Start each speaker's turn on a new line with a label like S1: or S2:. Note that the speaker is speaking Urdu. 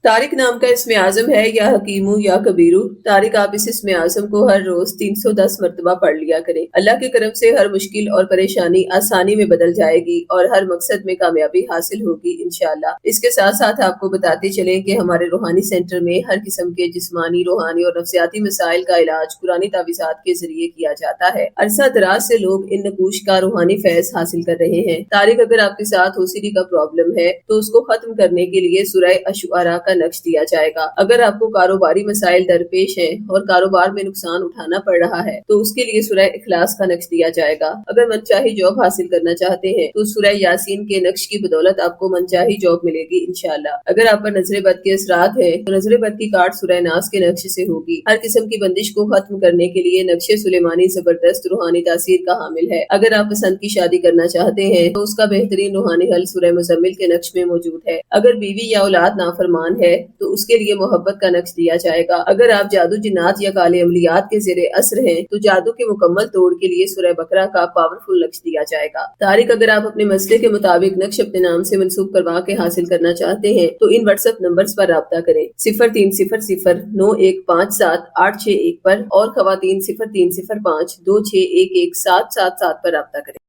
S1: طارق نام کا اسم اعظم ہے یا حکیمو یا کبیرو؟ طارق آپ اس اسم اعظم کو ہر روز 310 مرتبہ پڑھ لیا کریں۔ اللہ کے کرم سے ہر مشکل اور پریشانی آسانی میں بدل جائے گی اور ہر مقصد میں کامیابی حاصل ہوگی انشاءاللہ۔ اس کے ساتھ ساتھ آپ کو بتاتے چلیں کہ ہمارے روحانی سینٹر میں ہر قسم کے جسمانی، روحانی اور نفسیاتی مسائل کا علاج قرآنی تعویذات کے ذریعے کیا جاتا ہے۔ عرصہ دراز سے لوگ ان نقوش کا روحانی فیض حاصل کر رہے ہیں۔ طارق اگر آپ کے ساتھ OCD کا پرابلم ہے تو اس کو ختم کرنے کے لیے سورہ الشعراء کا نقش دیا جائے گا۔ اگر آپ کو کاروباری مسائل درپیش ہیں اور کاروبار میں نقصان اٹھانا پڑ رہا ہے تو اس کے لیے سورہ اخلاص کا نقش دیا جائے گا۔ اگر منچاہی جاب حاصل کرنا چاہتے ہیں تو سورہ یاسین کے نقش کی بدولت آپ کو منچاہی جاب ملے گی انشاءاللہ۔ اگر آپ پر نظر بد کے اثرات ہیں تو نظر بد کی کاٹ سورہ ناس کے نقش سے ہوگی۔ ہر قسم کی بندش کو ختم کرنے کے لیے نقش سلیمانی زبردست روحانی تاثیر کا حامل ہے۔ اگر آپ پسند کی شادی کرنا چاہتے ہیں تو اس کا بہترین روحانی حل سورہ مزمل کے نقش میں موجود ہے۔ اگر بیوی یا اولاد نافرمان ہے تو اس کے لیے محبت کا نقش دیا جائے گا۔ اگر آپ جادو، جنات یا کالے عملیات کے زیر اثر ہیں تو جادو کے مکمل توڑ کے لیے سورہ بقرہ کا پاورفل نقش دیا جائے گا۔ طارق اگر آپ اپنے مسئلے کے مطابق نقش اپنے نام سے منسوب کروا کے حاصل کرنا چاہتے ہیں تو ان واٹس ایپ نمبرز پر رابطہ کریں 03009157 861 پر اور خواتین 030526117777 پر رابطہ کریں۔